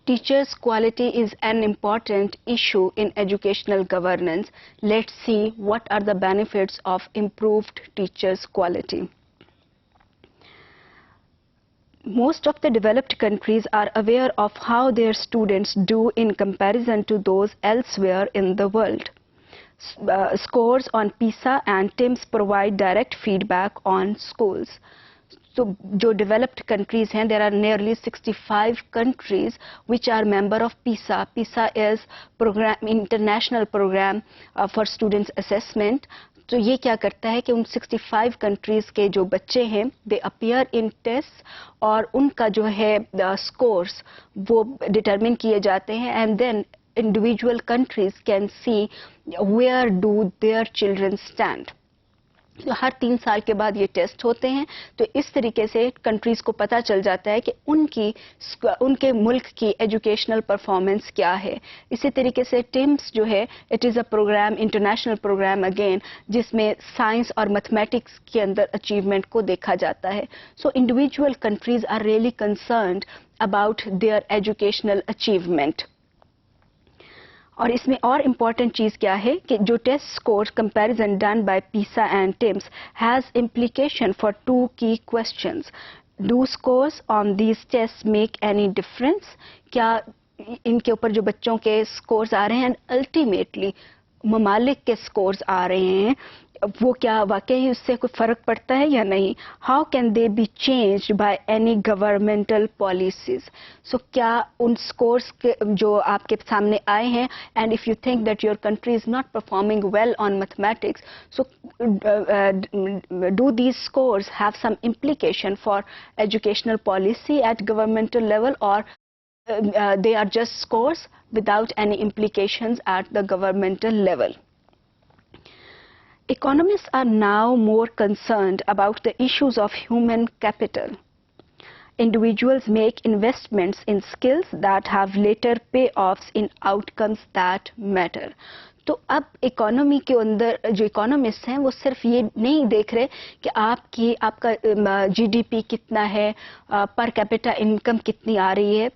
Teachers' quality is an important issue in educational governance. Let's see what are the benefits of improved teachers' quality. Most of the developed countries are aware of how their students do in comparison to those elsewhere in the world. Scores on PISA and TIMSS provide direct feedback on schools. So, जो developed countries हैं, there are nearly 65 countries which are member of PISA. PISA is international program for students assessment. तो ये क्या करता है कि उन 65 countries के जो बच्चे हैं दे अपीयर इन टेस्ट और उनका जो है स्कोर्स वो डिटरमिन किए जाते हैं and then individual countries can see where do their children stand. तो हर 3 साल के बाद ये टेस्ट होते हैं. तो इस तरीके से कंट्रीज को पता चल जाता है कि उनके मुल्क की एजुकेशनल परफॉर्मेंस क्या है. इसी तरीके से टिम्स जो है it is a programme, international programme again, जिसमें साइंस और मैथमेटिक्स के अंदर अचीवमेंट को देखा जाता है. So individual countries are really concerned about their educational achievement. और इसमें और इम्पॉर्टेंट चीज़ क्या है कि जो test score comparison done by PISA and TIMSS has implication for 2 की questions. Do scores on these test make any difference? क्या इनके ऊपर जो बच्चों के स्कोर्स आ रहे हैं अल्टीमेटली ममालिक के स्कोर्स आ रहे हैं, वो क्या वाकई उससे कोई फ़र्क पड़ता है या नहीं? How can they be changed by any governmental policies? So क्या उन स्कोर्स के जो आपके सामने आए हैं and if you think that your country is not performing well on mathematics, so do these scores have some implication for educational policy at governmental level और they are just scores without any implications at the governmental level? Economists are now more concerned about the issues of human capital. Individuals make investments in skills that have later payoffs in outcomes that matter. तो अब economy के अंदर जो economist हैं वो सिर्फ ये नहीं देख रहे कि आपका GDP कितना है, पर कैपिटा इनकम कितनी आ रही है,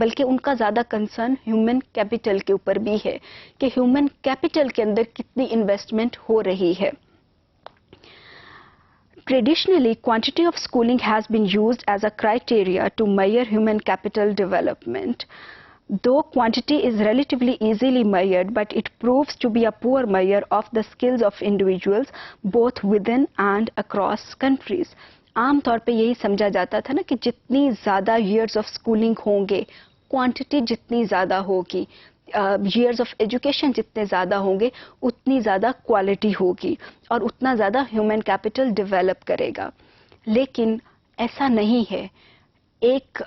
बल्कि उनका ज़्यादा कंसर्न ह्यूमन कैपिटल के ऊपर भी है कि ह्यूमन कैपिटल के अंदर कितनी इन्वेस्टमेंट हो रही है. Traditionally, quantity of schooling has been used as a criteria to measure human capital development. Though quantity is relatively easily measured, but it proves to be a poor measure of the skills of individuals both within and across countries. आम तौर पे यही समझा जाता था ना कि जितनी ज़्यादा years of schooling होंगे, quantity जितनी ज़्यादा होगी, years of education जितने ज़्यादा होंगे, उतनी ज़्यादा quality होगी और उतना ज़्यादा human capital develop करेगा. लेकिन ऐसा नहीं है. एक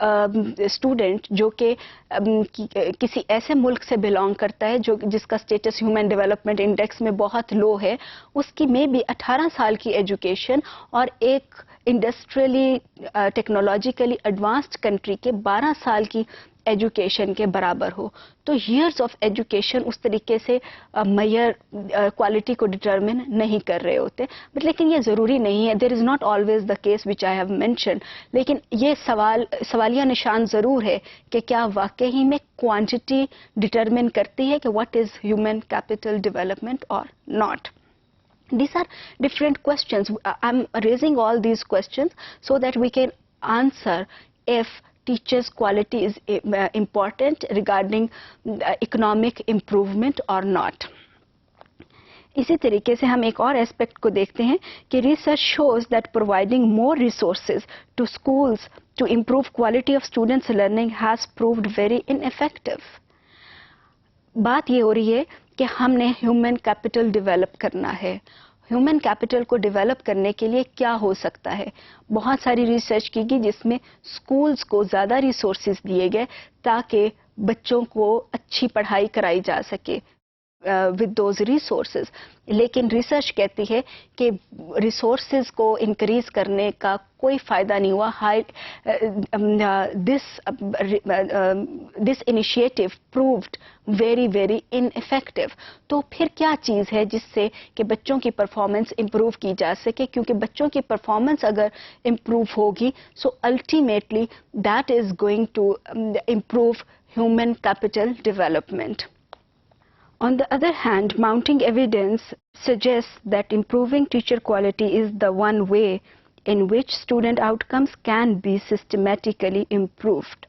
स्टूडेंट जो कि किसी ऐसे मुल्क से बिलोंग करता है जिसका स्टेटस ह्यूमन डेवलपमेंट इंडेक्स में बहुत लो है, उसकी में भी 18 साल की एजुकेशन और एक इंडस्ट्रियली टेक्नोलॉजिकली एडवांस्ड कंट्री के 12 साल की एजुकेशन के बराबर हो. तो ईयर्स ऑफ एजुकेशन उस तरीके से मेजर क्वालिटी को डिटरमिन नहीं कर रहे होते. बट लेकिन ये ज़रूरी नहीं है. There is not always the case which I have mention. लेकिन ये सवालिया निशान ज़रूर है कि क्या वाकई में क्वांटिटी डिटरमिन करती है कि what is human capital development और not. These are different questions. I'm raising all these questions so that we can answer if teachers' quality is important regarding economic improvement or not. इसी तरीके से हम एक और एस्पेक्ट को देखते हैं कि research shows that providing more resources to schools to improve quality of students learning has proved very ineffective. बात ये हो रही है कि हमने ह्यूमन कैपिटल डेवलप करना है. ह्यूमन कैपिटल को डेवलप करने के लिए क्या हो सकता है? बहुत सारी रिसर्च की गई जिसमें स्कूल्स को ज़्यादा रिसोर्सेज दिए गए ताकि बच्चों को अच्छी पढ़ाई कराई जा सके. with those resources. लेकिन रिसर्च कहती है कि रिसोर्सेज को इंक्रीज करने का कोई फायदा नहीं हुआ. This initiative proved very very ineffective. तो फिर क्या चीज़ है जिससे कि बच्चों की परफॉर्मेंस इम्प्रूव की जा सके? क्योंकि बच्चों की परफॉर्मेंस अगर इम्प्रूव होगी so ultimately that is going to improve human capital development. On the other hand, mounting evidence suggests that improving teacher quality is the one way in which student outcomes can be systematically improved.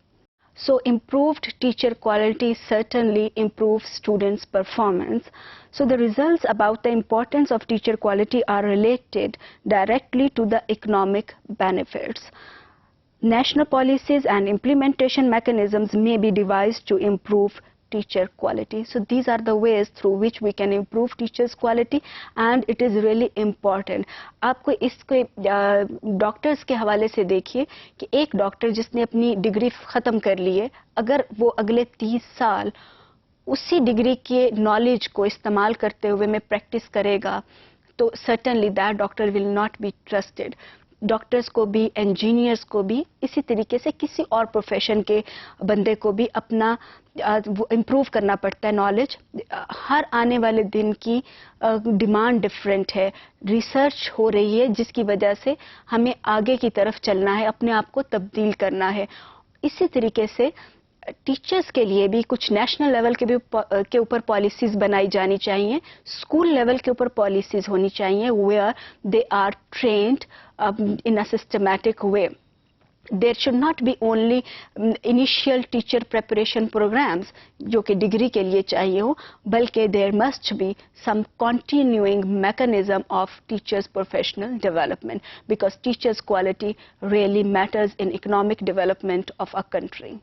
So improved teacher quality certainly improves students' performance. So the results about the importance of teacher quality are related directly to the economic benefits. National policies and implementation mechanisms may be devised to improve teacher quality. So these are the ways through which we can improve teachers quality and it is really important. आपको इसके doctors के हवाले से देखिए कि एक doctor जिसने अपनी डिग्री ख़त्म कर ली है, अगर वो अगले 30 साल उसी डिग्री के नॉलेज को इस्तेमाल करते हुए में प्रैक्टिस करेगा तो certainly that doctor will not be trusted. Doctors को भी, इंजीनियर्स को भी, इसी तरीके से किसी और प्रोफेशन के बंदे को भी अपना इम्प्रूव करना पड़ता है नॉलेज. हर आने वाले दिन की डिमांड डिफरेंट है, रिसर्च हो रही है जिसकी वजह से हमें आगे की तरफ चलना है, अपने आप को तब्दील करना है. इसी तरीके से टीचर्स के लिए भी कुछ नेशनल लेवल के ऊपर पॉलिसीज बनाई जानी चाहिए, स्कूल लेवल के ऊपर पॉलिसीज होनी चाहिए where they are trained in a systematic way. There should not be only initial teacher preparation programmes जो कि डिग्री के लिए चाहिए हो, बल्कि there must be some continuing mechanism of teachers professional development because teachers quality really matters in economic development of a country.